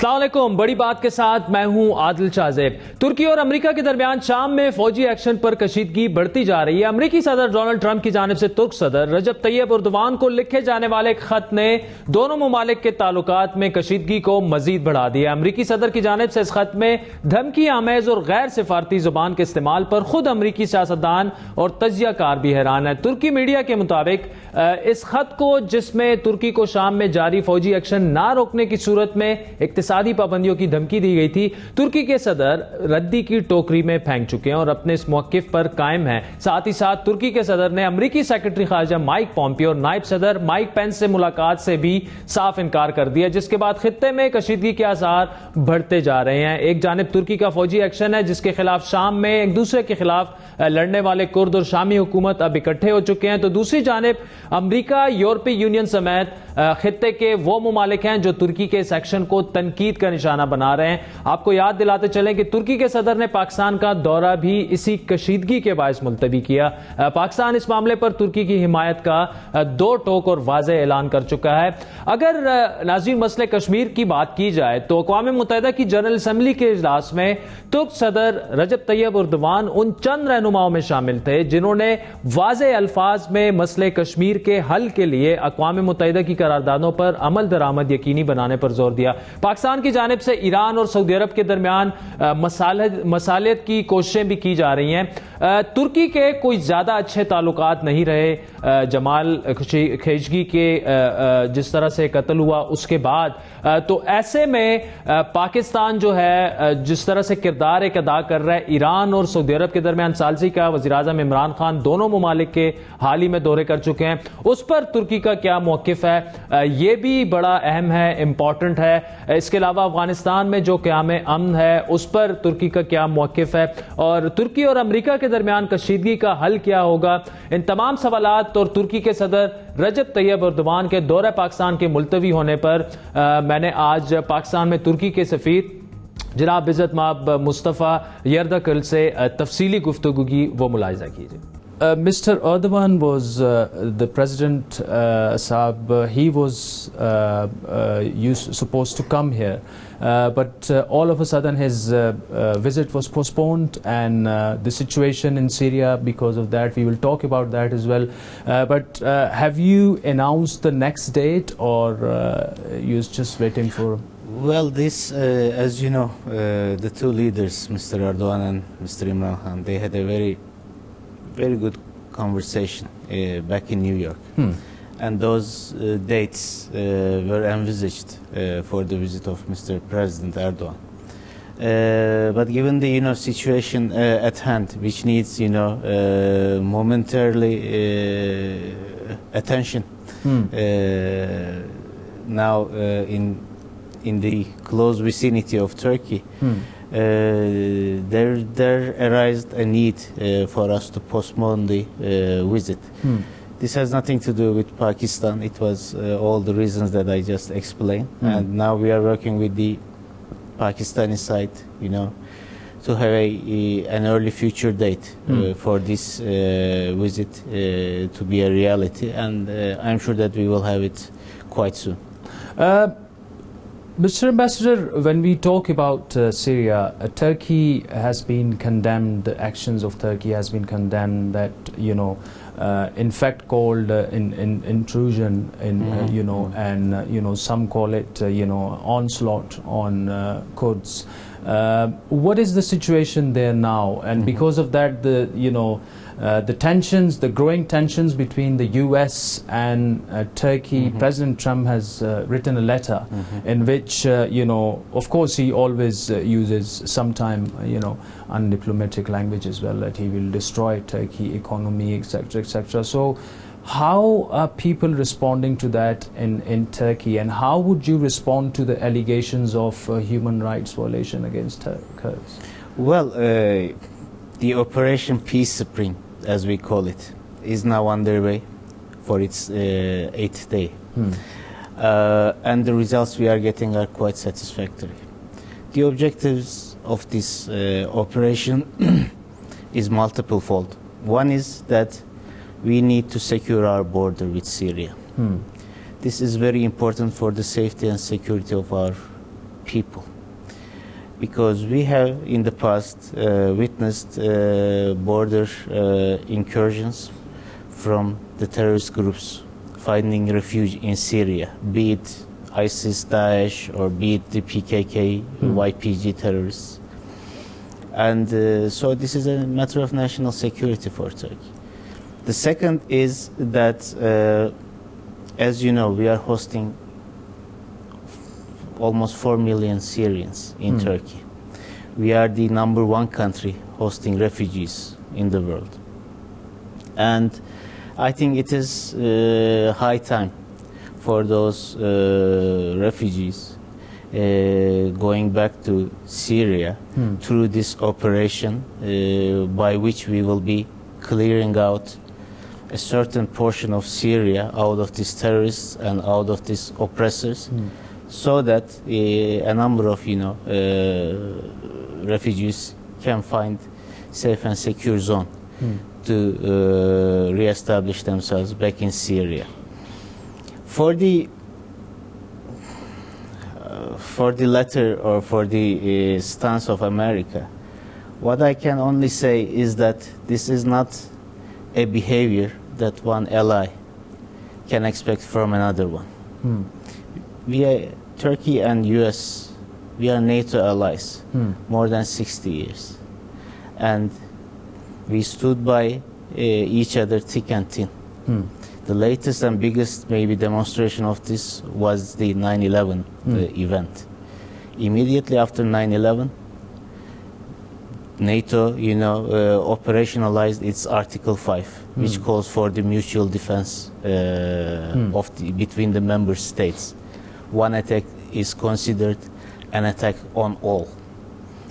अस्सलाम वालेकुम। बड़ी बात के साथ मैं हूं आदिल शाहजेब। तुर्की और अमेरिका के दरमियान शाम में फौजी एक्शन पर कशीदगी बढ़ती जा रही है। अमेरिकी सदर डोनाल्ड ट्रंप की जानिब से तुर्क सदर रजब तैयब एर्दोगान को लिखे जाने वाले एक खत ने दोनों ममालिक के ताल्लुकात में कशीदगी को मजीद बढ़ा दिया। अमेरिकी सदर की जानिब से इस खत में धमकी आमेज और गैर सिफारती जुबान के इस्तेमाल पर खुद अमेरिकी सियासतदान और तजियाकार भी हैरान है। तुर्की मीडिया के मुताबिक इस खत को, जिसमें तुर्की को शाम में जारी फौजी एक्शन ना रोकने की सूरत में इक्तिसादी पाबंदियों की धमकी दी गई थी, तुर्की के सदर रद्दी की टोकरी में फेंक चुके हैं और अपने इस मौकिफ पर कायम हैं। साथ ही साथ तुर्की के सदर ने अमेरिकी सेक्रेटरी खारजा माइक पॉम्पियो और नायब सदर माइक पेंस से मुलाकात से भी साफ इनकार कर दिया, जिसके बाद खित्ते में कशीदगी के आसार बढ़ते जा रहे हैं। एक जानिब तुर्की का फौजी एक्शन है, जिसके खिलाफ शाम में एक दूसरे के खिलाफ लड़ने वाले कुर्द और शामी हुकूमत अब इकट्ठे हो चुके हैं, तो दूसरी जानिब अमेरिका, यूरोपीय यूनियन समेत खित्ते के वो मुमालिक हैं जो तुर्की के इस एक्शन को तनकीद का निशाना बना रहे हैं। आपको याद दिलाते चलें कि तुर्की के सदर ने पाकिस्तान का दौरा भी इसी कशीदगी के बायस मुलतवी किया। पाकिस्तान इस मामले पर तुर्की की हिमायत का दो टोक और वाज़ेह ऐलान कर चुका है। अगर नाज़रीन मसले कश्मीर की बात की जाए तो अक़वाम मुत्तहिदा की जनरल असम्बली के इजलास में तुर्क सदर रजब तैयब एर्दोगान उन चंद रहनुमाओं में शामिल थे जिन्होंने वाज़ेह अल्फाज में मसले कश्मीर के हल के लिए अक़वाम मुत्तहिदा की करारदादों पर अमल दरामद यकीनी बनाने पर जोर दिया। पाकिस्तान की जानिब से ईरान और सऊदी अरब के दरमियान मसालियत की कोशिशें भी की जा रही हैं। तुर्की के कोई ज्यादा अच्छे ताल्लुकात नहीं रहे जमाल खशोगी के जिस तरह से कत्ल हुआ उसके बाद, तो ऐसे में पाकिस्तान जो है जिस तरह से किरदार एक अदा कर रहा है ईरान और सऊदी अरब के दरमियान सालसी का वज़ीर आज़म इमरान खान दोनों ममालिक के हाल ही में दौरे कर चुके हैं, उस पर तुर्की का क्या मौकिफ है ये भी बड़ा अहम है, इंपॉर्टेंट है। इसके अलावा अफगानिस्तान में जो क़याम अमन है उस पर तुर्की का क्या मौकिफ है और तुर्की और अमेरिका के दरमियान कशीदगी का हल क्या होगा, इन तमाम सवालात और तुर्की के सदर रजब तैयब एर्दोगान के दौरे पाकिस्तान के मुलतवी होने पर मैंने आज पाकिस्तान में तुर्की के सफीर जनाब इज़्ज़त माब मुस्तफ़ा यर्दकल से तफसीली गुफ्तगू की, वो मुलाहिज़ा कीजिए। Mr. Erdogan was the president, Saab. He was supposed to come here, but all of a sudden his visit was postponed, and the situation in Syria, because of that, we will talk about that as well. But have you announced the next date, or you're just waiting for? Well, this, as you know, the two leaders, Mr. Erdogan and Mr. Imran Khan, they had a very good conversation back in New York, and those dates were envisaged for the visit of Mr. President Erdogan. But given the situation at hand, which needs momentarily attention now in the close vicinity of Turkey. There arose a need for us to postpone the visit. This has nothing to do with Pakistan. It was all the reasons that I just explained. And now we are working with the Pakistani side, to have an early future date for this visit to be a reality. And I'm sure that we will have it quite soon. Mr. Ambassador, when we talk about Syria, Turkey has been condemned, the actions of Turkey has been condemned, that, in fact called intrusion, and, some call it, onslaught on Kurds. What is the situation there now? And because of that, the tensions, the growing tensions between the US and Turkey, President Trump has written a letter in which, of course he always uses sometime, undiplomatic language as well, that he will destroy Turkey economy, etc., etc. So how are people responding to that in Turkey, and how would you respond to the allegations of human rights violation against Kurds? Well, the Operation Peace Spring, as we call it, is now underway for its 8th day. And the results we are getting are quite satisfactory. The objectives of this operation is multiple-fold. One is that we need to secure our border with Syria. This is very important for the safety and security of our people. Because we have in the past witnessed border incursions from the terrorist groups finding refuge in Syria, be it ISIS, Daesh, or be it the PKK, YPG terrorists. And so this is a matter of national security for Turkey. The second is that, as you know, we are hosting almost 4 million Syrians in Turkey. We are the #1 country hosting refugees in the world. And I think it is high time for those refugees going back to Syria through this operation by which we will be clearing out a certain portion of Syria out of these terrorists and out of these oppressors, so that a number of refugees can find safe and secure zone to re-establish themselves back in Syria. For the letter, or for the stance of America, what I can only say is that this is not a behavior that one ally can expect from another one. We are, Turkey and US, we are NATO allies more than 60 years. And we stood by each other thick and thin. The latest and biggest maybe demonstration of this was the 9/11 event. Immediately after 9/11, NATO, operationalized its Article 5, which calls for the mutual defense between the member states. One attack is considered an attack on all.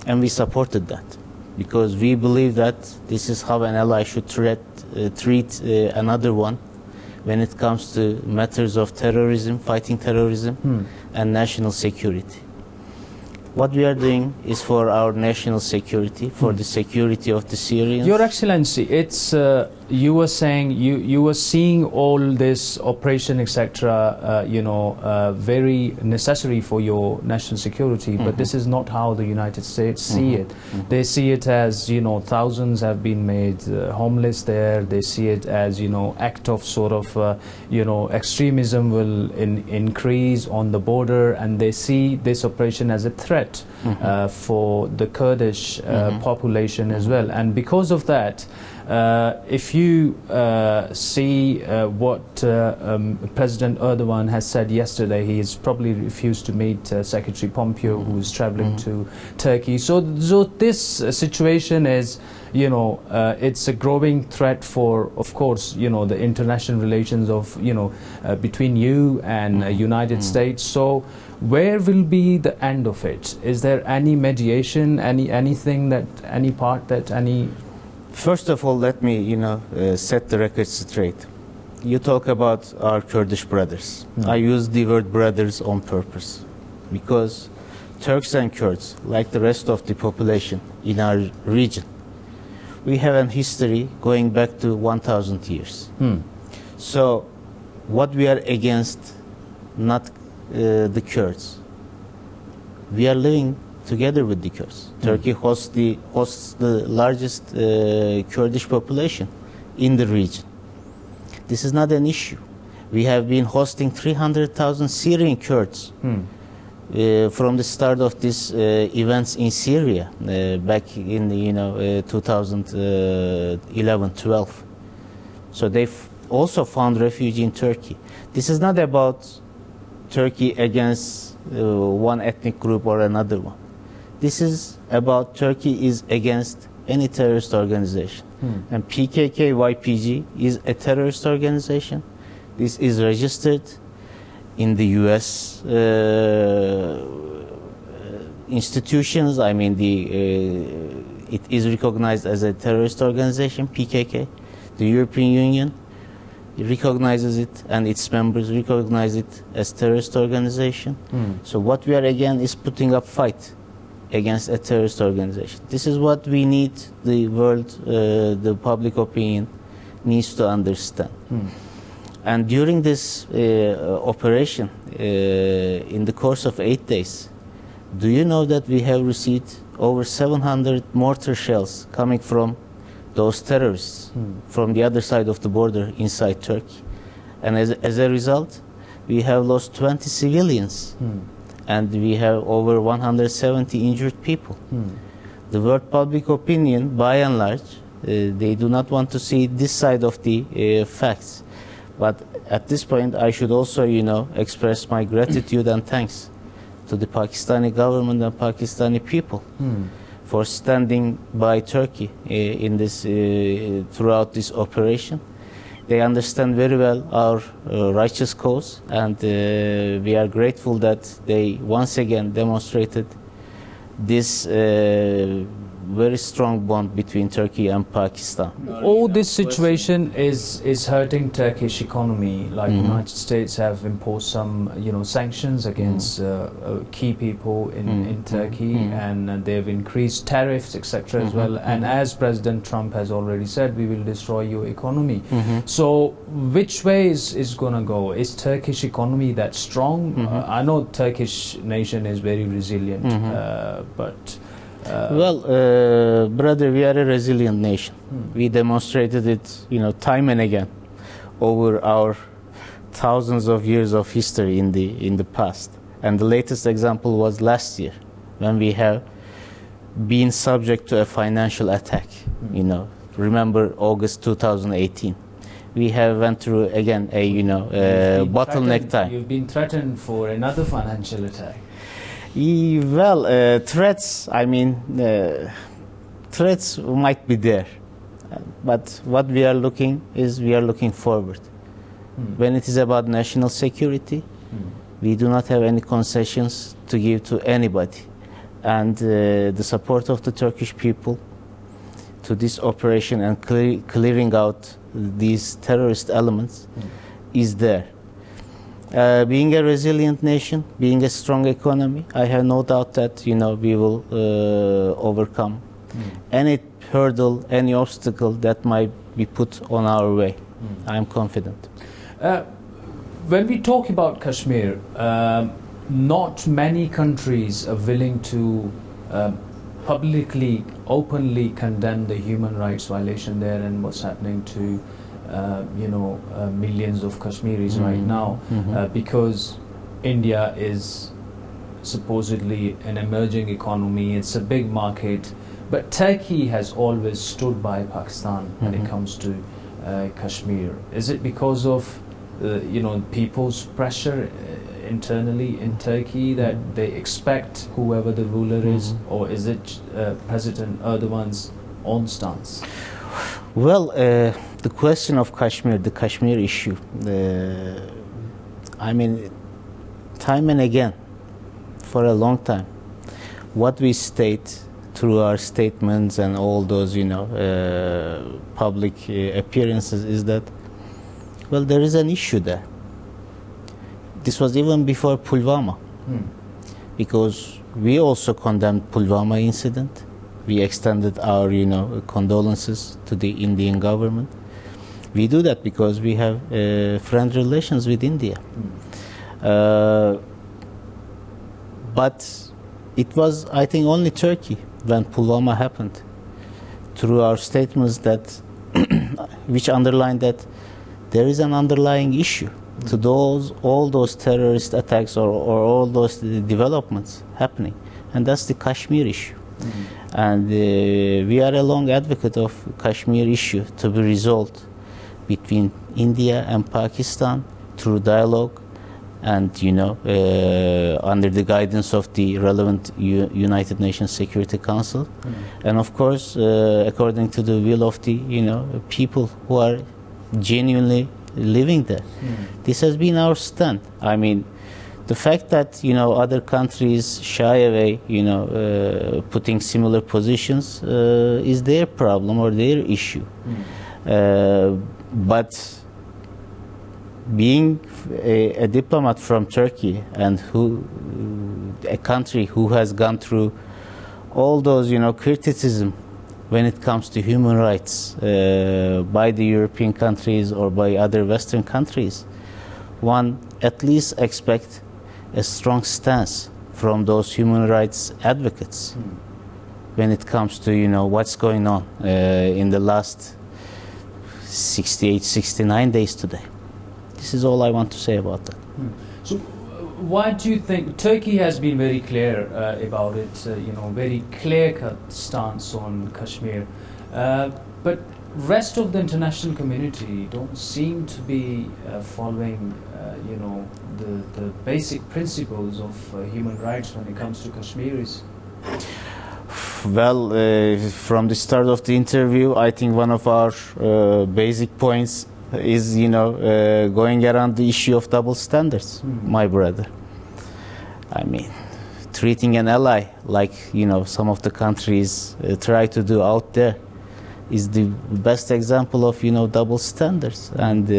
And we supported that, because we believe that this is how an ally should treat another one when it comes to matters of terrorism, fighting terrorism, and national security. What we are doing is for our national security, for the security of the Syrians. Your Excellency, it's you were saying you were seeing all this operation, etc. Very necessary for your national security, but this is not how the United States see it. They see it as thousands have been made homeless there. They see it as act of sort of extremism will increase on the border, and they see this operation as a threat for the Kurdish population as well. And because of that, if you see what President Erdogan has said yesterday, he has probably refused to meet Secretary Pompeo, who is traveling to Turkey. So this situation is, it's a growing threat for, of course, the international relations of, between you and United States. So where will be the end of it? Is there any mediation, anything that, any part that, any... First of all, let me, set the record straight. You talk about our Kurdish brothers. I use the word brothers on purpose, because Turks and Kurds, like the rest of the population in our region, we have a history going back to 1,000 years. So what we are against, not the Kurds. We are living together with the Kurds. Turkey hosts the largest Kurdish population in the region. This is not an issue. We have been hosting 300,000 Syrian Kurds from the start of these events in Syria back in 2011-12. So they've also found refuge in Turkey. This is not about Turkey against one ethnic group or another one. This is about Turkey is against any terrorist organization. And PKK, YPG is a terrorist organization. This is registered in the US institutions. I mean, it is recognized as a terrorist organization, PKK. The European Union recognizes it, and its members recognize it as terrorist organization. So what we are again is putting up fight against a terrorist organization. This is what we need the world, the public opinion needs to understand. And during this operation, in the course of 8 days, Do you know that we have received over 700 mortar shells coming from those terrorists from the other side of the border inside Turkey? And as a result, we have lost 20 civilians, and we have over 170 injured people. The world public opinion, by and large, they do not want to see this side of the facts. But at this point, I should also, express my gratitude and thanks to the Pakistani government and Pakistani people for standing by Turkey in this throughout this operation. They understand very well our righteous cause, and we are grateful that they once again demonstrated this very strong bond between Turkey and Pakistan. All this situation is hurting Turkish economy. Like United States have imposed some, sanctions against key people in Turkey, and they've increased tariffs, etc. as well. And as President Trump has already said, we will destroy your economy. So, which way is gonna go? Is Turkish economy that strong? I know Turkish nation is very resilient, but. Brother, we are a resilient nation. We demonstrated it, time and again over our thousands of years of history in the past. And the latest example was last year, when we have been subject to a financial attack. Remember August 2018. We have went through again a bottleneck time. You've been threatened for another financial attack. Threats, threats might be there, but what we are looking forward. When it is about national security, we do not have any concessions to give to anybody, and the support of the Turkish people to this operation and clearing out these terrorist elements is there. Being a resilient nation, being a strong economy, I have no doubt that we will overcome any hurdle, any obstacle that might be put on our way. I am confident. When we talk about Kashmir, not many countries are willing to publicly, openly condemn the human rights violation there and what's happening to millions of Kashmiris right now, because India is supposedly an emerging economy, it's a big market, but Turkey has always stood by Pakistan when it comes to Kashmir. Is it because of people's pressure internally in Turkey that they expect whoever the ruler is, or is it President Erdogan's own stance? The question of Kashmir, the Kashmir issue, time and again, for a long time, what we state through our statements and all those, public appearances is that, there is an issue there. This was even before Pulwama, because we also condemned Pulwama incident. We extended our, condolences to the Indian government. We do that because we have friend relations with India. But it was, I think, only Turkey when Pulwama happened, through our statements that, which underlined that there is an underlying issue to all those terrorist attacks or all those developments happening, and that's the Kashmir issue. And we are a long advocate of Kashmir issue to be resolved between India and Pakistan through dialogue and, under the guidance of the relevant United Nations Security Council. And of course, according to the will of the, people who are genuinely living there. This has been our stand. The fact that other countries shy away, putting similar positions, is their problem or their issue. But being a diplomat from Turkey and a country who has gone through all those criticism when it comes to human rights by the European countries or by other Western countries, one at least expects a strong stance from those human rights advocates when it comes to, you know, what's going on in the last 68, 69 days today. This is all I want to say about that. So, why do you think Turkey has been very clear about its, you know, very clear-cut stance on Kashmir, but rest of the international community don't seem to be following, you know, the basic principles of human rights when it comes to Kashmiris? Well, from the start of the interview, I think one of our basic points is, you know, going around the issue of double standards, my brother. I mean, treating an ally like, you know, some of the countries try to do out there is the best example of, you know, double standards. And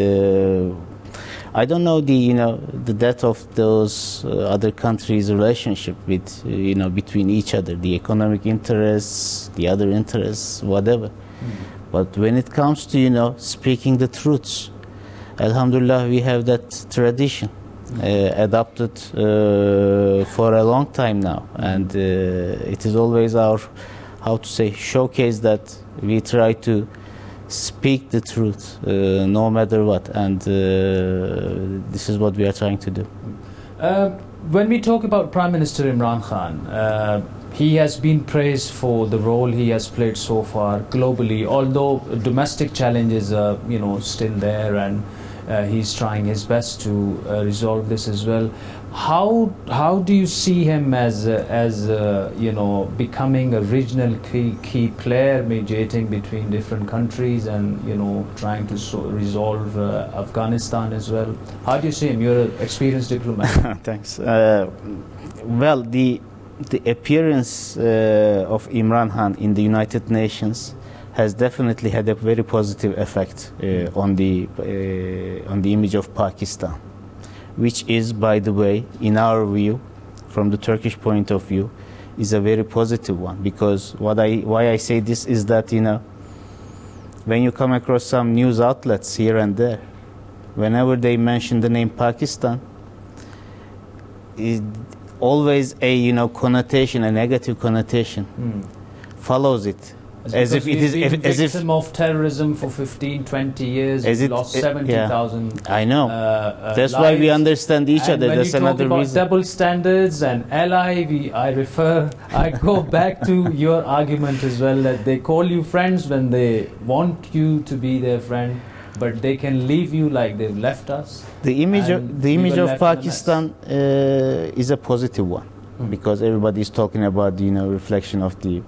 I don't know the, you know, the depth of those other countries' relationship with, you know, between each other, the economic interests, the other interests, whatever. But when it comes to, you know, speaking the truths, Alhamdulillah, we have that tradition adopted for a long time now. And it is always our, how to say, showcase that we try to speak the truth no matter what. And this is what we are trying to do. When we talk about Prime Minister Imran Khan, he has been praised for the role he has played so far globally, although domestic challenges are, you know, still there, and he's trying his best to resolve this as well. How do you see him as you know, becoming a regional key player, mediating between different countries, and, you know, trying to resolve Afghanistan as well? How do you see him? You're an experienced diplomat. Thanks. Well, the appearance of Imran Khan in the United Nations has definitely had a very positive effect on the image of Pakistan, which is, by the way, in our view, from the Turkish point of view, is a very positive one. Because why I say this is that, you know, when you come across some news outlets here and there, whenever they mention the name Pakistan, always a, you know, connotation, a negative connotation follows it. As if it is victim of terrorism for 15, 20 years, we lost 70,000. I know. That's why we understand each other. That's another reason. When you talk about double standards and ally, I go back to your argument as well, that they call you friends when they want you to be their friend, but they can leave you like they've left us. The image of Pakistan is a positive one, because everybody is talking about, you know, reflection of the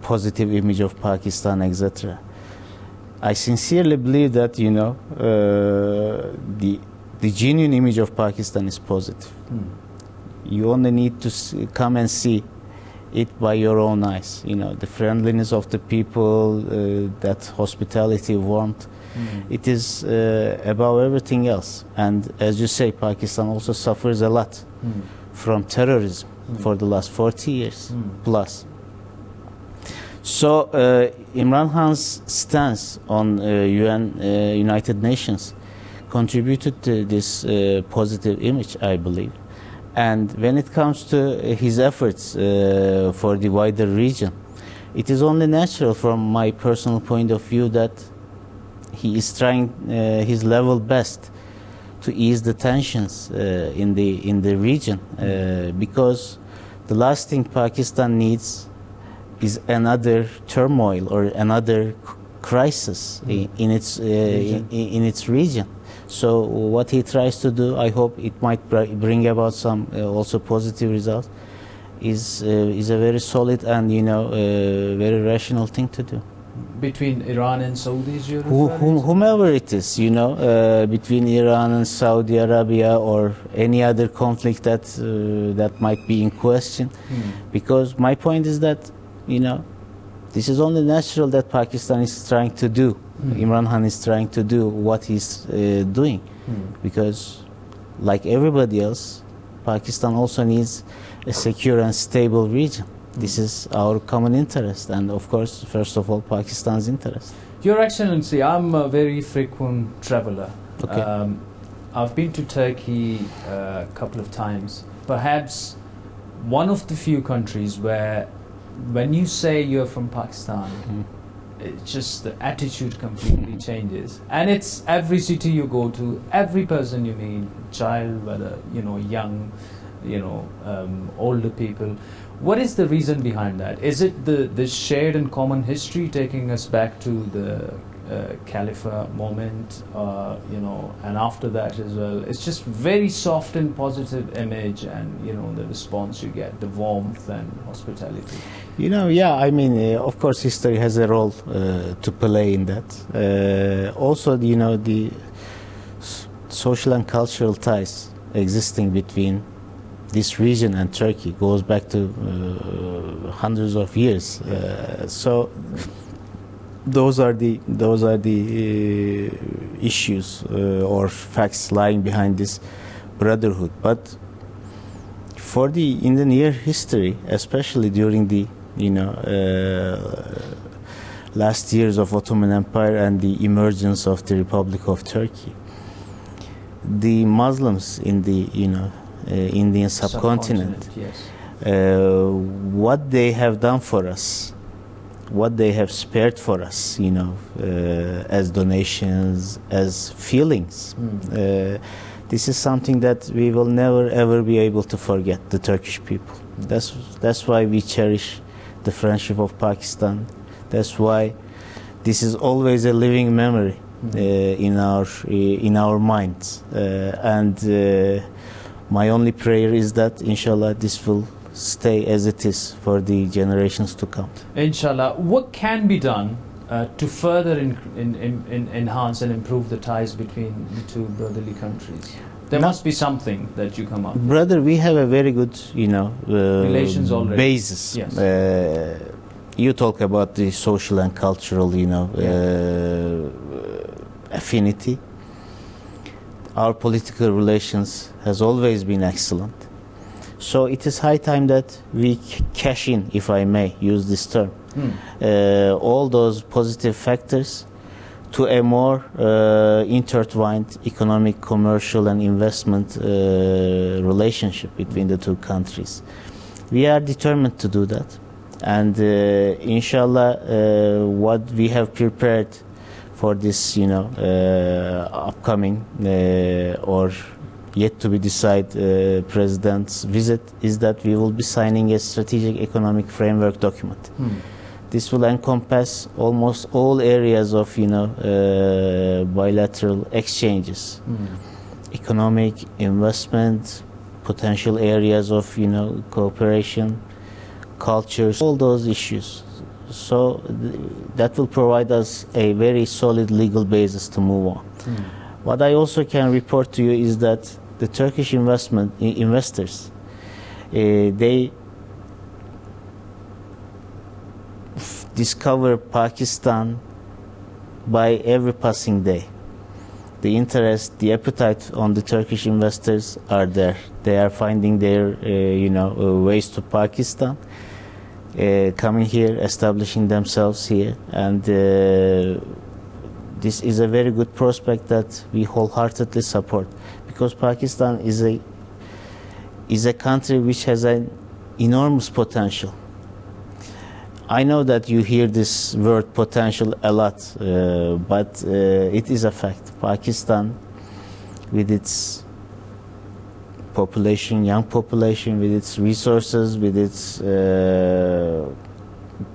positive image of Pakistan, etc. I sincerely believe that, you know, the genuine image of Pakistan is positive. You only need to come and see it by your own eyes. You know, the friendliness of the people, that hospitality, warmth. It is above everything else. And as you say, Pakistan also suffers a lot from terrorism for the last 40 years plus. So Imran Khan's stance on United Nations contributed to this positive image, I believe. And when it comes to his efforts for the wider region, it is only natural from my personal point of view that he is trying his level best to ease the tensions in the region, because the last thing Pakistan needs is another turmoil or another crisis in its region. So what he tries to do, I hope it might bring about some also positive results, is a very solid and, you know, very rational thing to do. Between Iran and Saudis, you're whomever it is, you know, between Iran and Saudi Arabia, or any other conflict that might be in question. Because my point is that, you know, this is only natural that Pakistan is trying to do. Imran Khan is trying to do what he's doing, because like everybody else, Pakistan also needs a secure and stable region. This is our common interest, and of course, first of all, Pakistan's interest. Your Excellency, I'm a very frequent traveler. Okay. I've been to Turkey a couple of times. Perhaps one of the few countries where when you say you're from Pakistan, it's just the attitude completely changes, and it's every city you go to, every person you meet, child, whether young, older people. What is the reason behind that? Is it the shared and common history taking us back to the Khalifa moment, and after that as well? It's just very soft and positive image, and the response you get, the warmth and hospitality. I mean, of course, history has a role to play in that. Also, the social and cultural ties existing between this region and Turkey goes back to hundreds of years. So those are the issues or facts lying behind this brotherhood. But in the near history, especially during the last years of Ottoman Empire and the emergence of the Republic of Turkey, the Muslims in the Indian subcontinent, yes. What they have done for us, what they have spared for us, as donations, as feelings. This is something that we will never ever be able to forget, the Turkish people. That's why we cherish the friendship of Pakistan. That's why this is always a living memory in our minds. And my only prayer is that, inshallah, this will stay as it is for the generations to come. Inshallah. What can be done to further enhance and improve the ties between the two brotherly countries? There must be something that you come up with. Brother, we have a very good, relations already. Basis. Yes. You talk about the social and cultural, affinity. Our political relations has always been excellent. So it is high time that we cash in, if I may use this term, all those positive factors to a more intertwined economic, commercial and investment relationship between the two countries. We are determined to do that. And inshallah, what we have prepared for this, upcoming or yet to be decided president's visit is that we will be signing a strategic economic framework document. This will encompass almost all areas of, bilateral exchanges, economic, investment, potential areas of, cooperation, cultures, all those issues. So that will provide us a very solid legal basis to move on. What I also can report to you is that the Turkish investors, they discover Pakistan by every passing day. The interest, the appetite on the Turkish investors are there. They are finding their, ways to Pakistan, coming here, establishing themselves here, and this is a very good prospect that we wholeheartedly support, because Pakistan is a country which has an enormous potential. I know that you hear this word potential a lot, but it is a fact. Pakistan, with its population, young population, with its resources, with its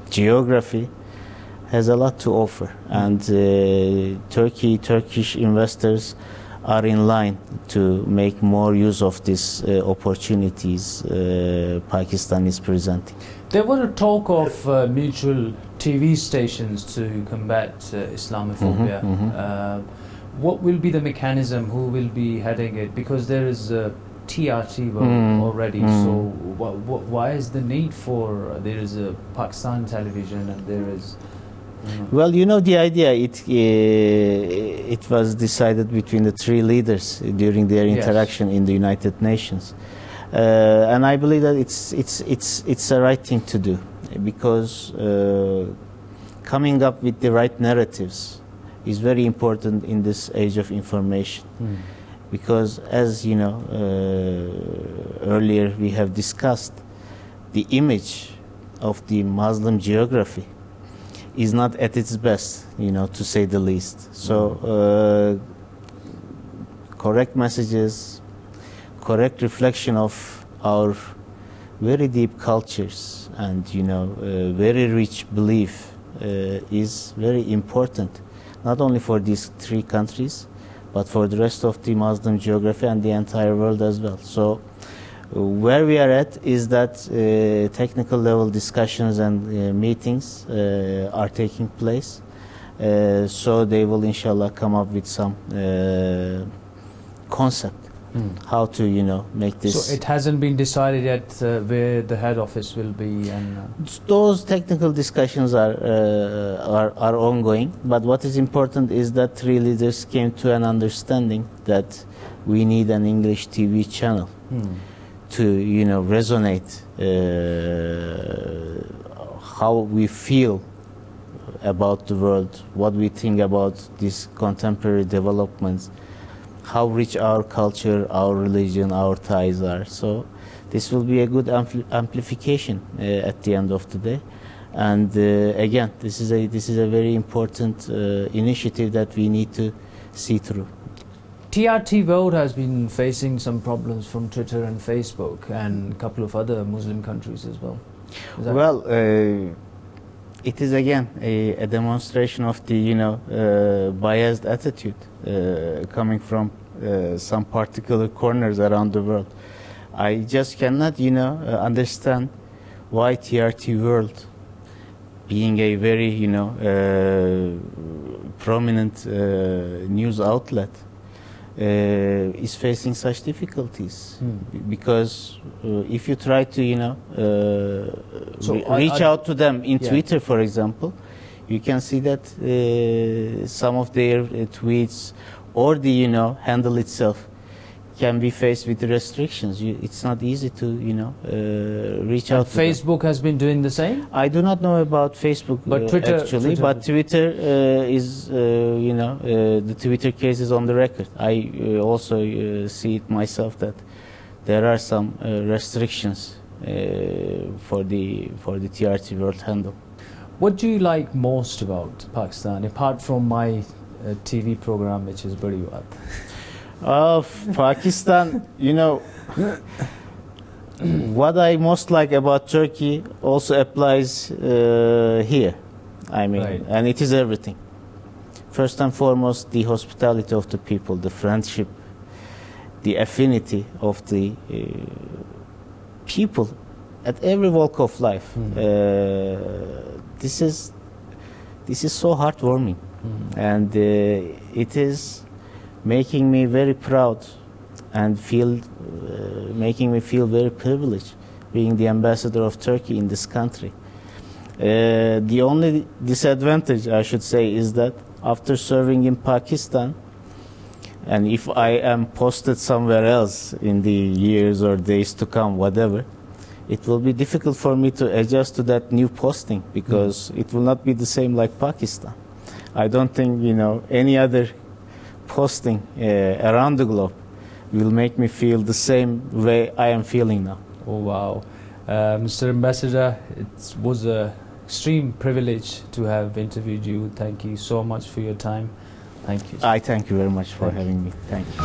geography, has a lot to offer. And Turkish investors are in line to make more use of these opportunities Pakistan is presenting. There was a talk of mutual TV stations to combat Islamophobia. What will be the mechanism? Who will be heading it? Because there is a TRT already. So why is the need for there is a Pakistan television and there is? Well, the idea. It was decided between the three leaders during their interaction in the United Nations. And I believe that it's the right thing to do, because coming up with the right narratives is very important in this age of information. Because, as you know, earlier we have discussed, the image of the Muslim geography is not at its best, to say the least. So correct messages, correct reflection of our very deep cultures and very rich belief is very important, not only for these three countries, but for the rest of the Muslim geography and the entire world as well. So where we are at is that technical level discussions and meetings are taking place. So they will inshallah come up with some concept how to make this. So it hasn't been decided yet where the head office will be, and those technical discussions are ongoing. But what is important is that three leaders came to an understanding that we need an English TV channel to resonate how we feel about the world, what we think about these contemporary developments, how rich our culture, our religion, our ties are. So this will be a good amplification at the end of the day. And again, this is a very important initiative that we need to see through. TRT World has been facing some problems from Twitter and Facebook and a couple of other Muslim countries as well. Well, it is again a demonstration of the biased attitude coming from some particular corners around the world. I just cannot understand why TRT World, being a very prominent news outlet, is facing such difficulties. Because if you try to reach out to them in Twitter, for example, you can see that some of their tweets or the handle itself can be faced with restrictions. It's not easy to reach out to Facebook them. has been doing the same? I do not know about Facebook, but Twitter, actually, but Twitter is the Twitter case is on the record. I also see it myself that there are some restrictions for the TRT World handle. What do you like most about Pakistan, apart from my TV program, which is Barri Baat? Pakistan, what I most like about Turkey also applies here. I mean, right. And it is everything. First and foremost, the hospitality of the people, the friendship, the affinity of the people at every walk of life. This is so heartwarming, and it is making me very proud and making me feel very privileged being the ambassador of Turkey in this country. The only disadvantage, I should say, is that after serving in Pakistan, and if I am posted somewhere else in the years or days to come, whatever, it will be difficult for me to adjust to that new posting, because it will not be the same like Pakistan. I don't think any other posting around the globe will make me feel the same way I am feeling now. Oh wow. Mr. Ambassador, it was an extreme privilege to have interviewed you. Thank you so much for your time. Thank you. I thank you very much for having me. Thank you.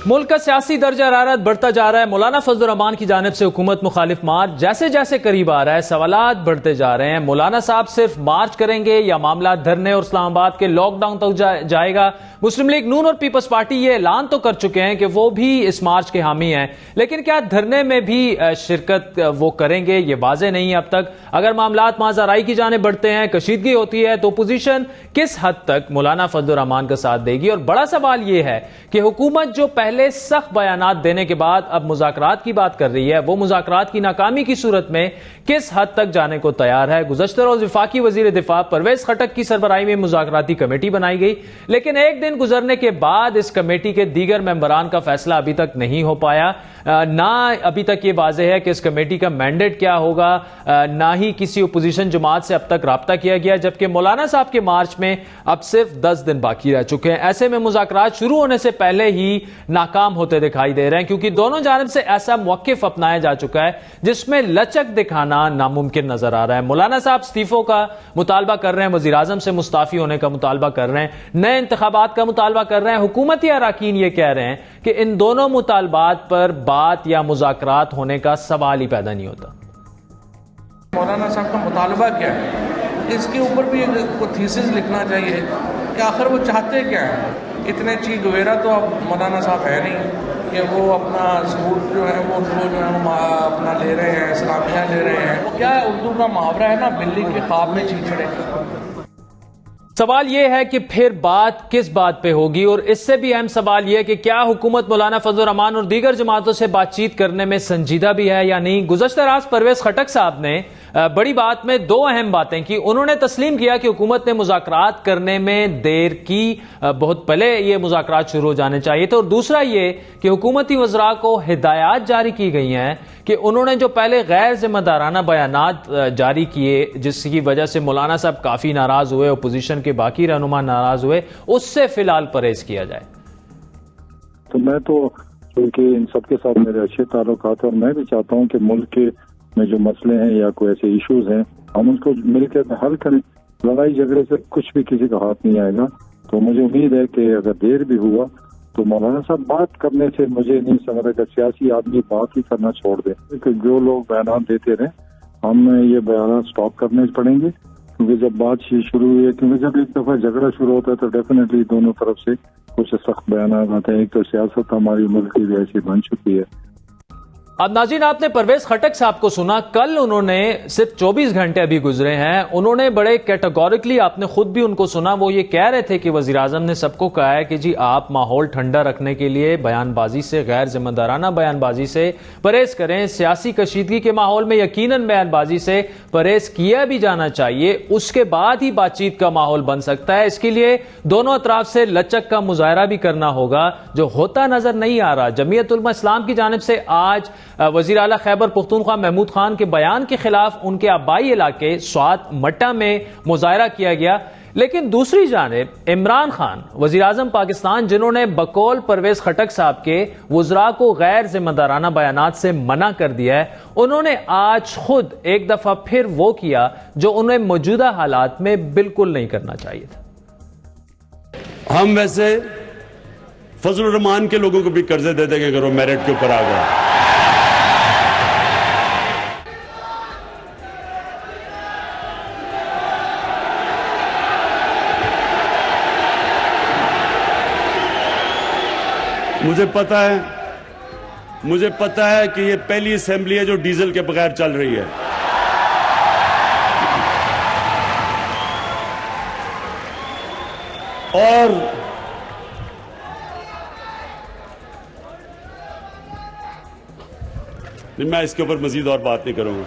मुल्क का सियासी दर्जा हरारत बढ़ता जा रहा है। मौलाना फजल रहमान की जानिब से हुकूमत मुखालिफ मार्च जैसे जैसे करीब आ रहा है, सवालात बढ़ते जा रहे हैं। मौलाना साहब सिर्फ मार्च करेंगे या मामला धरने और इस्लामाबाद के लॉकडाउन तक जाएगा? मुस्लिम लीग नून और पीपल्स पार्टी ये ऐलान तो कर चुके हैं कि वो भी इस मार्च के हामी हैं, लेकिन क्या धरने में भी शिरकत वो करेंगे, ये वाजे नहीं है अब तक। अगर मामलात माजराई की जाने बढ़ते हैं, कशीदगी होती है, तो अपोजिशन किस हद तक मौलाना फजल रहमान का साथ देगी? और बड़ा सवाल यह है कि हुकूमत जो पहले सख्त बयानात देने के बाद अब मुज़ाकरात की बात कर रही है, वो मुज़ाकरात की नाकामी की सूरत में किस हद तक जाने को तैयार है। गुज़श्ता रोज़ वफाकी वज़ीर दिफा परवेज खटक की सरबराही में मुज़ाकराती कमेटी बनाई गई, लेकिन एक दिन गुजरने के बाद इस कमेटी के दीगर मेंबरान का फैसला अभी तक नहीं हो पाया। ना अभी तक ये वाज़ेह है कि इस कमेटी का मैंडेट क्या होगा, ना ही किसी अपोजिशन जमात से अब तक राब्ता किया गया, जबकि मौलाना साहब के मार्च में अब सिर्फ 10 दिन बाकी रह चुके हैं। ऐसे में मुज़ाकरात शुरू होने से पहले ही नाकाम होते दिखाई दे रहे हैं, क्योंकि दोनों जानिब से ऐसा मौक़िफ़ अपनाया जा चुका है जिसमें लचक दिखाना नामुमकिन नजर आ रहा है। मौलाना साहब इस्तीफों का मुतालबा कर रहे हैं, वज़ीर आज़म से मुस्ताफ़ी होने का मुतालबा कर रहे हैं, नए इंतखाबात का मुतालबा कर रहे हैं। हुकूमती अरकान ये कह रहे हैं कि इन दोनों मुतालबात पर बात या मुज़ाकरात होने का सवाल ही पैदा नहीं होता। मौलाना साहब का मुतालबा क्या है, इसके ऊपर भी एक थीसिस लिखना चाहिए कि आखिर वो चाहते क्या है। इतने चीख गवेरा तो अब मौलाना साहब है नहीं कि वो अपना सबूत जो है वो अपना ले रहे हैं, इस्लामिया ले रहे हैं। वो क्या है, उर्दू का मुहावरा है ना, बिल्ली के ख्वाब में चीचड़े। सवाल यह है कि फिर बात किस बात पे होगी, और इससे भी अहम सवाल यह है कि क्या हुकूमत मौलाना फजल रहमान और दीगर जमातों से बातचीत करने में संजीदा भी है या नहीं। गुज़श्ता रात परवेज खटक साहब ने बड़ी बात में दो अहम बातें की। उन्होंने तस्लीम किया कि हुकूमत ने मुज़ाकरात करने में देर की, बहुत पहले ये मुज़ाकरात शुरू हो जाने चाहिए थे। और दूसरा ये कि हुकूमती वज़रा को हिदायत जारी की गई हैं कि उन्होंने जो पहले गैर जिम्मेदाराना बयानात जारी किए, जिसकी वजह से मौलाना साहब काफ़ी नाराज़ हुए, अपोजिशन के बाकी रहनुमा नाराज़ हुए, उससे फिलहाल परहेज किया जाए। तो मैं तो क्योंकि इन सबके साथ मेरे अच्छे ताल्लुकात हैं और मैं भी चाहता हूँ कि मुल्क के में जो मसले हैं या कोई ऐसे इश्यूज हैं हम उनको मिलकर हल करें। लड़ाई झगड़े से कुछ भी किसी का हाथ नहीं आएगा। तो मुझे उम्मीद है कि अगर देर भी हुआ तो मौलाना साहब बात करने से मुझे नहीं समझ रहा कि सियासी आदमी बात ही करना छोड़ दे, कि जो लोग बयान देते रहे हमें ये बयान स्टॉप करने पड़ेंगे, क्योंकि जब बात शुरू हुई है, क्योंकि जब एक दफा झगड़ा शुरू होता है तो डेफिनेटली दोनों तरफ से कुछ सख्त बयान आते हैं। एक तो सियासत हमारी मुल्क की भी ऐसी बन चुकी है। अब नाज़रीन, आपने परवेज खटक साहब को सुना। कल उन्होंने सिर्फ 24 घंटे अभी गुजरे हैं, उन्होंने बड़े कैटेगोरिकली, आपने खुद भी उनको सुना, वो ये कह रहे थे कि वज़ीर आज़म ने सबको कहा है कि जी आप माहौल ठंडा रखने के लिए बयानबाजी से, गैर जिम्मेदाराना बयानबाजी से परहेज करें। सियासी कशीदगी के माहौल में यकीनन बयानबाजी से परहेज किया भी जाना चाहिए, उसके बाद ही बातचीत का माहौल बन सकता है। इसके लिए दोनों अतराफ से लचक का मुजाहरा भी करना होगा, जो होता नजर नहीं आ रहा। जमीयत उलमा इस्लाम की जानिब से आज वजीर आला खैबर पख्तूनख्वा महमूद खान के बयान के खिलाफ उनके आबाई इलाके स्वात मट्टा में मुजाहरा किया गया, लेकिन दूसरी जानिब इमरान खान वजीर आजम पाकिस्तान, जिन्होंने बकौल परवेज खटक साहब के वज़रा को गैर जिम्मेदाराना बयानात से मना कर दिया है, उन्होंने आज खुद एक दफा फिर वो किया जो उन्हें मौजूदा हालात में बिल्कुल नहीं करना चाहिए था। हम वैसे फजल रहमान के लोगों को भी कर्जे दे देंगे अगर वो मेरिट के ऊपर आ गया। मुझे पता है कि ये पहली असेंबली है जो डीजल के बगैर चल रही है। और मैं इसके ऊपर मजीद और बात नहीं करूंगा।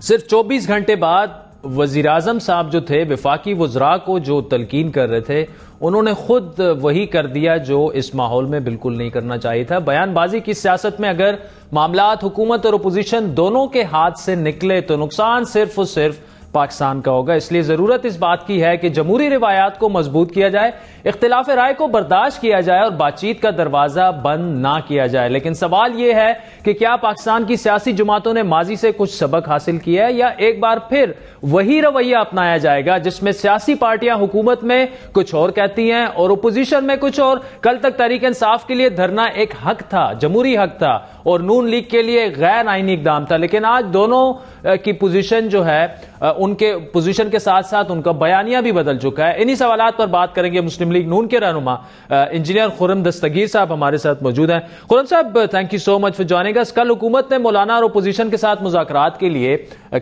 सिर्फ 24 घंटे बाद वजीर आजम साहब जो थे, वफाकी वज़रा को जो तलकीन कर रहे थे, उन्होंने खुद वही कर दिया जो इस माहौल में बिल्कुल नहीं करना चाहिए था। बयानबाजी की सियासत में अगर मामलात हुकूमत और अपोजिशन दोनों के हाथ से निकले तो नुकसान सिर्फ और सिर्फ पाकिस्तान का होगा। इसलिए जरूरत इस बात की है कि जमहूरी रिवायात को मजबूत किया जाए, इख्तिलाफ राय को बर्दाश्त किया जाए और बातचीत का दरवाजा बंद ना किया जाए। लेकिन सवाल यह है कि क्या पाकिस्तान की सियासी जमातों ने माजी से कुछ सबक हासिल किया है या एक बार फिर वही रवैया अपनाया जाएगा जिसमें सियासी पार्टियां हुकूमत में कुछ और कहती हैं और ओपोजिशन में कुछ और। कल तक तहरीक इंसाफ के लिए धरना एक हक था, जमहूरी हक था, और नून लीग के लिए गैर आईनी इकदाम था। लेकिन आज दोनों की पोजीशन जो है, उनके पोजीशन के साथ साथ उनका बयानिया भी बदल चुका है। इन्हीं सवालात पर बात करेंगे। मुस्लिम लीग नून के रहनुमा इंजीनियर खुर्रम दस्तगीर साहब हमारे साथ मौजूद हैं। खुर्रम साहब, thank you so much for joining us. कल हुकूमत ने मौलाना और ओपोजिशन के साथ मुज़ाकरात के लिए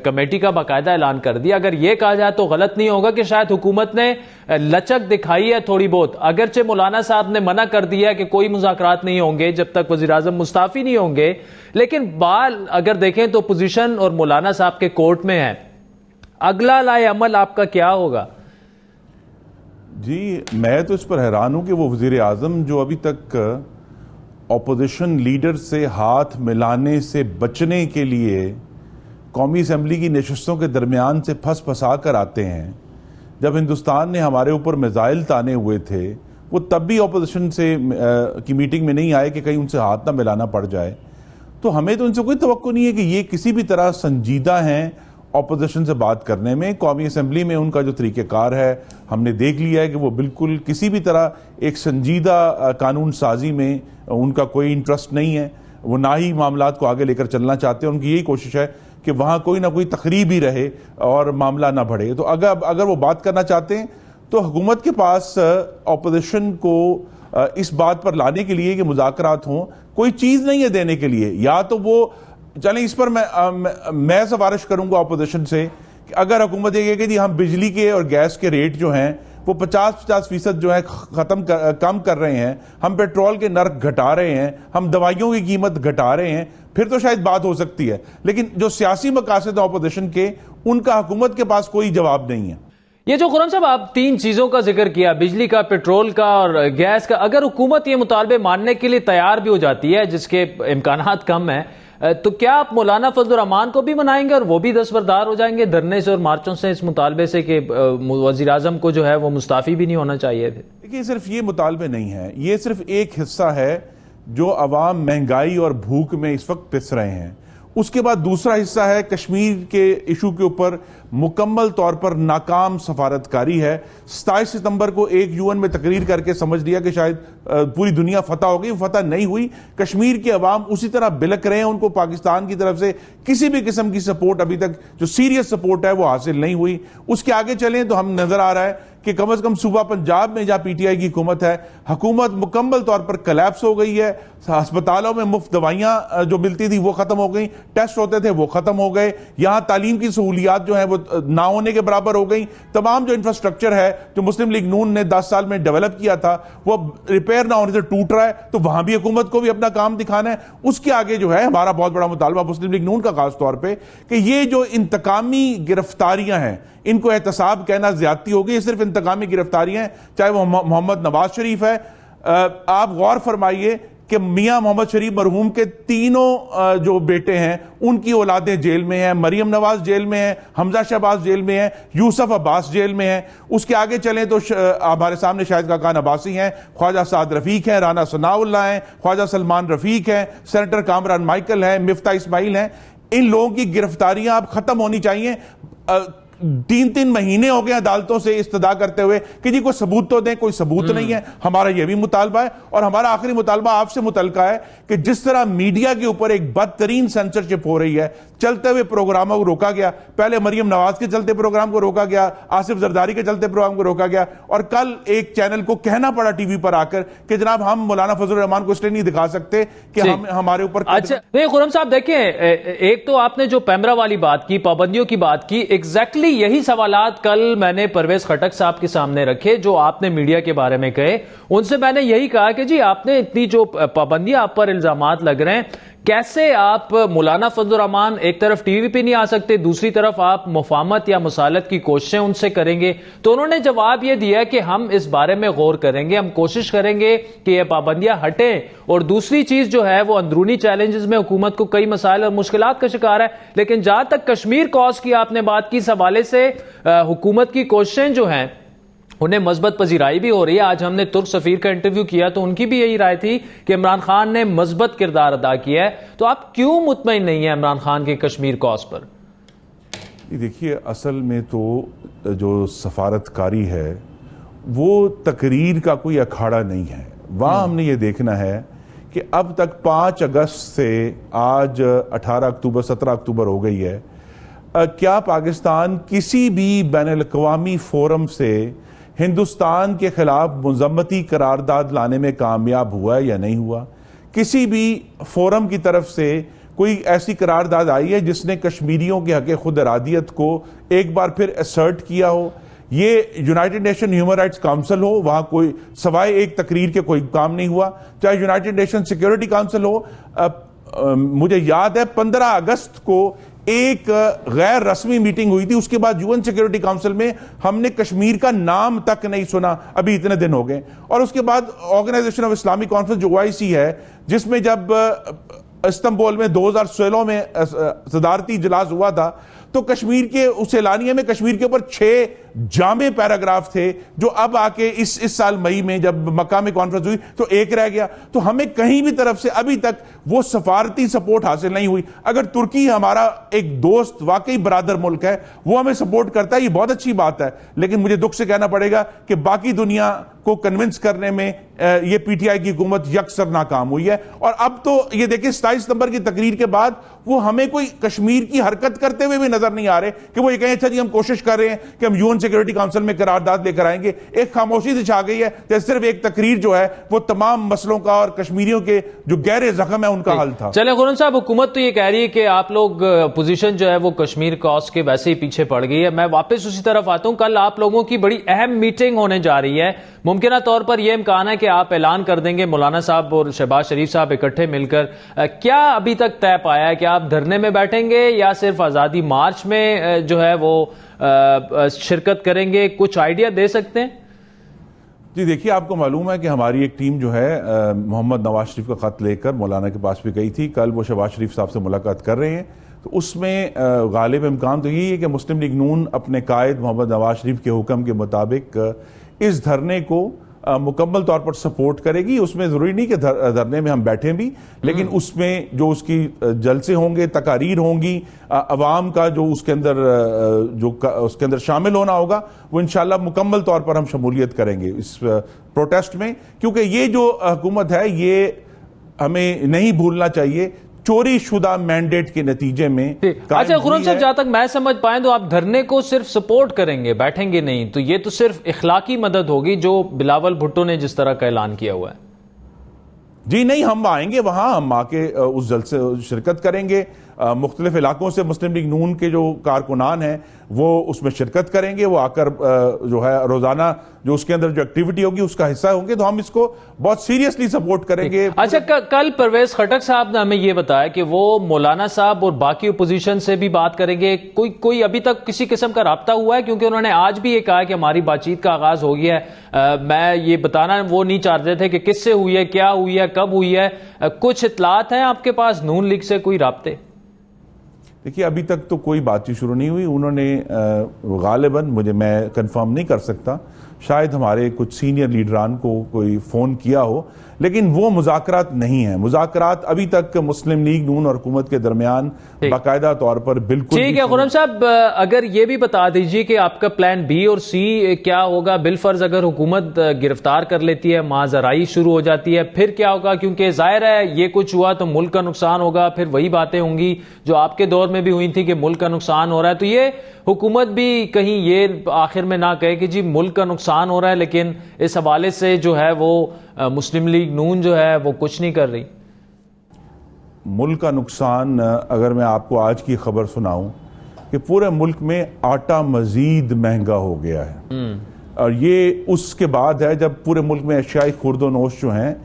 कमेटी का बाकायदा ऐलान कर दिया। अगर यह कहा जाए तो गलत नहीं होगा कि शायद हुकूमत ने लचक दिखाई है थोड़ी बहुत, अगरचे मौलाना साहब ने मना कर दिया कि कोई मुज़ाकरात नहीं होंगे जब तक वज़ीर आज़म मुस्ताफी नहीं होंगे। लेकिन बाल अगर देखें तो पोजीशन और मौलाना साहब के कोर्ट में है। अगला लाए अमल आपका क्या होगा? जी, मैं तो इस पर हैरान हूं कि वो वजीर आजम जो अभी तक ऑपोजिशन लीडर से हाथ मिलाने से बचने के लिए कौमी असम्बली की नशस्तों के दरमियान से फंसा कर आते हैं। जब हिंदुस्तान ने हमारे ऊपर मिसाइल ताने हुए थे, वो तब भी ऑपोजिशन से की मीटिंग में नहीं आए कि कहीं उनसे हाथ ना मिलाना पड़ जाए। तो हमें तो उनसे कोई तवक्को नहीं है कि ये किसी भी तरह संजीदा हैं ऑपोजिशन से बात करने में। कौमी असम्बली में उनका जो तरीक़ेकार है हमने देख लिया है कि वो बिल्कुल किसी भी तरह एक संजीदा कानून साजी में उनका कोई इंटरेस्ट नहीं है। वो ना ही मामलात को आगे लेकर चलना चाहते हैं। उनकी यही कोशिश है कि वहाँ कोई ना कोई तकरीब ही रहे और मामला ना बढ़े। तो अगर वो बात करना चाहते हैं तो हुकूमत के पास ऑपोजिशन को इस बात पर लाने के लिए कि मुज़ाकरात हों कोई चीज़ नहीं है देने के लिए। या तो वो चलें, इस पर मैं सिफारिश करूंगा ऑपोजिशन से कि अगर हुकूमत ये कहे कि हम बिजली के और गैस के रेट जो हैं वो 50% जो है कम कर रहे हैं, हम पेट्रोल के नर्क घटा रहे हैं, हम दवाइयों की कीमत घटा रहे हैं, फिर तो शायद बात हो सकती है। लेकिन जो सियासी मकासद ऑपोजिशन के, उनका हुकूमत के पास कोई जवाब नहीं है। ये जो खुर्रम साहब आप तीन चीजों का जिक्र किया, बिजली का, पेट्रोल का और गैस का, अगर हुकूमत ये मुतालबे मानने के लिए तैयार भी हो जाती है जिसके इम्कानात कम है, तो क्या आप मौलाना फजलुर रहमान को भी मनाएंगे और वो भी दस्तबरदार हो जाएंगे धरने से और मार्चों से इस मुतालबे से कि वजीर आजम को जो है वो मुस्ताफी भी नहीं होना चाहिए थे? देखिए, सिर्फ ये मुतालबे नहीं है, ये सिर्फ एक हिस्सा है जो अवाम महंगाई और भूख में इस वक्त पिस रहे हैं। उसके बाद दूसरा हिस्सा है कश्मीर के इशू के ऊपर मुकम्मल तौर पर नाकाम सफारतकारी है। 27 सितंबर को एक यूएन में तकरीर करके समझ लिया कि शायद पूरी दुनिया फतह हो गई, फतह नहीं हुई। कश्मीर के अवाम उसी तरह बिलक रहे हैं, उनको पाकिस्तान की तरफ से किसी भी किस्म की सपोर्ट अभी तक जो सीरियस सपोर्ट है वो हासिल नहीं हुई। उसके आगे चलें तो हम नजर आ रहा है कि कम से कम सूबा पंजाब में जहां पीटीआई की हुकूमत है, हुकूमत मुकम्मल तौर पर कोलैप्स हो गई है। अस्पतालों में मुफ्त दवाइयां जो मिलती थी वो खत्म हो गई, टेस्ट होते थे वो खत्म हो गए, यहां तालीम की सहूलियात जो है वो ना होने के बराबर हो गई। तमाम जो इंफ्रास्ट्रक्चर है जो मुस्लिम लीग नून ने 10 साल में डेवलप किया था वो रिपेयर ना होने से टूट रहा है। तो वहां भी हुकूमत को भी अपना काम दिखाना है। उसके आगे जो है हमारा बहुत बड़ा मुतालबा मुस्लिम लीग नून का खास तौर पर कि ये जो इंतकामी गिरफ्तारियां हैं, इनको एहतसाब कहना ज्यादती होगी। ये सिर्फ इंतकामी गिरफ्तारियां हैं, चाहे वो मोहम्मद नवाज शरीफ है। आप गौर फरमाइए कि मियां मोहम्मद शरीफ मरहूम के तीनों जो बेटे हैं उनकी औलादें जेल में हैं। मरियम नवाज जेल में है, हमजा शहबाज जेल में है, यूसुफ अब्बास जेल में है। उसके आगे चलें तो हमारे सामने शाहिद खाकान अब्बासी हैं, ख्वाजा साद रफीक हैं, राना सनाउल्लाह हैं, ख्वाजा सलमान रफीक हैं, सेनेटर कामरान माइकल हैं, मिफ्ता इस्माइल हैं। इन लोगों की गिरफ्तारियां अब खत्म होनी चाहिए। 3-3 महीने हो गए अदालतों से इस्तदा करते हुए कि जी कोई सबूत तो दें, कोई सबूत नहीं है। हमारा यह भी मुतालबा है और हमारा आखिरी मुतालबा आपसे मुतलका है कि जिस तरह मीडिया के ऊपर एक बदतरीन सेंसरशिप हो रही है, चलते हुए प्रोग्रामों को रोका गया। पहले मरियम नवाज के चलते प्रोग्राम को रोका गया, आसिफ जरदारी के चलते प्रोग्राम को रोका गया, और कल एक चैनल को कहना पड़ा टीवी पर आकर कि जनाब हम मौलाना फजलुर रहमान को इसलिए नहीं दिखा सकते कि हम हमारे ऊपर। अच्छा, नहीं खुर्रम साहब देखिए, एक तो आपने जो पैमरा वाली बात की, पाबंदियों की बात की, एग्जैक्टली यही सवालात कल मैंने परवेज खटक साहब के सामने रखे जो आपने मीडिया के बारे में कहे। उनसे मैंने यही कहा कि जी आपने इतनी जो पाबंदियां आप पर इल्जामात लग रहे हैं, कैसे आप मौलाना फजलुर रहमान एक तरफ टीवी पे नहीं आ सकते, दूसरी तरफ आप मुफाहमत या मुसालत की कोशिशें उनसे करेंगे? तो उन्होंने जवाब यह दिया कि हम इस बारे में गौर करेंगे, हम कोशिश करेंगे कि ये पाबंदियां हटें। और दूसरी चीज जो है वो अंदरूनी चैलेंजेस में हुकूमत को कई मसाइल और मुश्किलात का शिकार है। लेकिन जहां तक कश्मीर कॉज की आपने बात की, इस हवाले से हुकूमत की कोशिशें जो हैं उन्हें मस्बत पजीराई भी हो रही है। आज हमने तुर्क सफीर का इंटरव्यू किया तो उनकी भी यही राय थी कि इमरान खान ने मस्बत किरदार अदा किया है। तो आप क्यों मुतमईन नहीं है इमरान खान के कश्मीर कॉज पर? देखिए, असल में तो जो सफारतकारी है वो तकरीर का कोई अखाड़ा नहीं है। वहां हमने ये देखना है कि अब तक 5 अगस्त से आज 18 अक्टूबर 17 अक्टूबर हो गई है, क्या पाकिस्तान किसी भी बैनुल-अक़वामी फोरम से हिंदुस्तान के खिलाफ मुज़म्मती करारदाद लाने में कामयाब हुआ है या नहीं हुआ? किसी भी फोरम की तरफ से कोई ऐसी करारदाद आई है जिसने कश्मीरियों के हक़ खुद इरादियत को एक बार फिर असर्ट किया हो? ये United nation human rights council हो, वहां कोई सवाए एक तकरीर के कोई काम नहीं हुआ। चाहे यूनाइटेड नेशन सिक्योरिटी काउंसिल हो, मुझे याद है 15 अगस्त को एक गैर रस्मी मीटिंग हुई थी, उसके बाद यूएन सिक्योरिटी काउंसिल में हमने कश्मीर का नाम तक नहीं सुना, अभी इतने दिन हो गए। और उसके बाद ऑर्गेनाइजेशन ऑफ इस्लामिक कॉन्फ्रेंस जो OIC है, जिसमें जब इस्तांबुल में 2016 में सदारती इजलास हुआ था, तो कश्मीर के उस एलानिया में कश्मीर के ऊपर 6 जामे पैराग्राफ थे, जो अब आके इस साल मई में जब मक्का में कॉन्फ्रेंस हुई तो एक रह गया। तो हमें कहीं भी तरफ से अभी तक वो सफारती सपोर्ट हासिल नहीं हुई। अगर तुर्की हमारा एक दोस्त, वाकई बरादर मुल्क है, वो हमें सपोर्ट करता है, ये बहुत अच्छी बात है। लेकिन मुझे दुख से कहना पड़ेगा कि बाकी दुनिया को कन्विंस करने में ये PTI की हुकूमत यकसर नाकाम हुई है। और अब तो ये देखिए 27 सितंबर की तकरीर के बाद वो हमें कोई कश्मीर की हरकत करते हुए भी नजर नहीं आ रहे कि वो ये कहें अच्छा जी हम कोशिश कर रहे हैं कि हम यूएन सिक्योरिटी काउंसिल में करारदाद लेकर आएंगे। एक खामोशी से छा गई है, जैसे सिर्फ एक तकरीर जो है वो तमाम मसलों का और कश्मीरियों के जो गहरे जख्म है उनका हल था। चले खुरम साहब, हुकूमत तो ये कह रही है कि आप लोग पोजीशन जो है वो कश्मीर कॉज के वैसे ही पीछे पड़ गई है। मैं वापस उसी तरफ आता हूं। कल आप लोगों की बड़ी अहम मीटिंग होने जा रही है। मुमकिन तौर पर यह इम्कान है कि आप ऐलान कर देंगे मौलाना साहब और शहबाज शरीफ साहब इकट्ठे मिलकर। क्या अभी तक तय पाया है कि आप धरने में बैठेंगे या सिर्फ आजादी मार्च में जो है वो शिरकत करेंगे? कुछ आइडिया दे सकते हैं? जी देखिए, आपको मालूम है कि हमारी एक टीम जो है मोहम्मद नवाज शरीफ का खत लेकर मौलाना के पास भी गई थी। कल वो शहबाज शरीफ साहब से मुलाकात कर रहे हैं। तो उसमें गालिब इम्कान तो यही है कि मुस्लिम लीग नून अपने कायद मोहम्मद नवाज शरीफ के हुक्म के मुताबिक इस धरने को मुकम्मल तौर पर सपोर्ट करेगी। उसमें जरूरी नहीं कि धरने में हम बैठे भी, लेकिन उसमें जो उसकी जलसे होंगे, तकारीर होंगी, अवाम का जो उसके अंदर शामिल होना होगा, वो इंशाल्लाह मुकम्मल तौर पर हम शमूलियत करेंगे इस प्रोटेस्ट में। क्योंकि ये जो हुकूमत है, ये हमें नहीं भूलना चाहिए चोरी शुदा मैंडेट के नतीजे में। अच्छा खुरम साहब, जहां तक मैं समझ पाए तो आप धरने को सिर्फ सपोर्ट करेंगे, बैठेंगे नहीं। तो ये तो सिर्फ इखलाकी मदद होगी जो बिलावल भुट्टो ने जिस तरह का ऐलान किया हुआ है। जी नहीं, हम आएंगे वहां, हम आके उस जलसे शिरकत करेंगे। मुख्तलिफ इलाकों से मुस्लिम लीग नून के जो कारकुनान हैं वो उसमें शिरकत करेंगे। वो आकर जो है रोजाना जो उसके अंदर जो एक्टिविटी होगी उसका हिस्सा होंगे। तो हम इसको बहुत सीरियसली सपोर्ट करेंगे। अच्छा, कल परवेज खटक साहब ने हमें ये बताया कि वो मौलाना साहब और बाकी अपोजिशन से भी बात करेंगे। कोई अभी तक किसी किस्म का राब्ता हुआ है? क्योंकि उन्होंने आज भी ये कहा कि हमारी बातचीत का आगाज हो गया है। मैं ये बताना वो नहीं चाहते थे कि किससे हुई है, क्या हुई है, कब हुई है। कुछ इतलात हैं आपके पास नून लीग से, कोई राब्ते? देखिए, अभी तक तो कोई बातचीत शुरू नहीं हुई। उन्होंने गालिबन, मैं कंफर्म नहीं कर सकता, शायद हमारे कुछ सीनियर लीडरान को कोई फोन किया हो, लेकिन वो मुज़ाकरात नहीं है। मुज़ाकरात अभी तक मुस्लिम लीग नून और हुकूमत के दरमियान बाकायदा तौर पर बिल्कुल ठीक है। खुरम साहब, अगर ये भी बता दीजिए कि आपका प्लान बी और सी क्या होगा बिलफर्ज अगर हुकूमत गिरफ्तार कर लेती है, माजराई शुरू हो जाती है, फिर क्या होगा? क्योंकि जाहिर है ये कुछ हुआ तो मुल्क का नुकसान होगा। फिर वही बातें होंगी जो आपके दौर में भी हुई थी कि मुल्क का नुकसान हो रहा है। तो ये हुकूमत भी कहीं ये आखिर में ना कहे कि जी मुल्क का नुकसान हो रहा है, लेकिन इस हवाले से जो है वो मुस्लिम लीग नून जो है वो कुछ नहीं कर रही। मुल्क का नुकसान, अगर मैं आपको आज की खबर सुनाऊं कि पूरे मुल्क में आटा मजीद महंगा हो गया है, और ये उसके बाद है जब पूरे मुल्क में अशियाई खुर्दो नोश जो हैं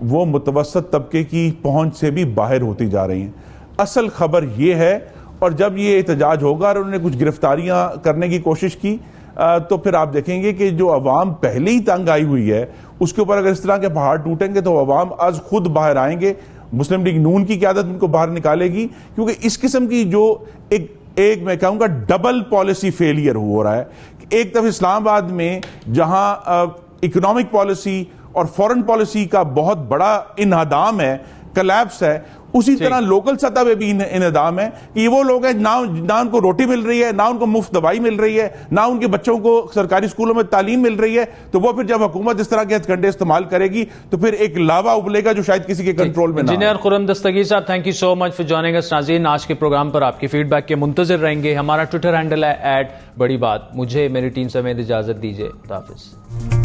वो मुतवसत तबके की पहुंच से भी बाहर होती जा रही हैं। असल खबर ये है, और जब ये एहतजाज होगा और उन्होंने कुछ गिरफ्तारियां करने की कोशिश की तो फिर आप देखेंगे कि जो अवाम पहले ही तंग आई हुई है उसके ऊपर अगर इस तरह के पहाड़ टूटेंगे तो अवाम आज खुद बाहर आएंगे। मुस्लिम लीग नून की क़यादत उनको बाहर निकालेगी, क्योंकि इस किस्म की जो एक मैं कहूँगा डबल पॉलिसी फेलियर हो रहा है। एक तरफ इस्लामाबाद में जहां इकोनॉमिक पॉलिसी और फॉरेन पॉलिसी का बहुत बड़ा इन्हदाम है, कलैप्स है, उसी तरह लोकल सतह पे भी इन्हदाम है कि ये वो लोग हैं ना उनको रोटी मिल रही है, ना उनको मुफ्त दवाई मिल रही है, ना उनके बच्चों को सरकारी स्कूलों में तालीम मिल रही है। तो वो फिर जब हुकूमत इस तरह के हथकंडे इस्तेमाल करेगी तो फिर एक लावा उबलेगा जो शायद किसी के कंट्रोल में ना। इंजीनियर खुर्रम दस्तगीर साहब, thank you so much for joining us. नाज़रीन, आज के प्रोग्राम पर आपकी फीडबैक के मुंतजिर रहेंगे। हमारा ट्विटर हैंडल है @बड़ी बात। मुझे मेरी टीम समेत इजाजत दीजिए। खुदा हाफिज़।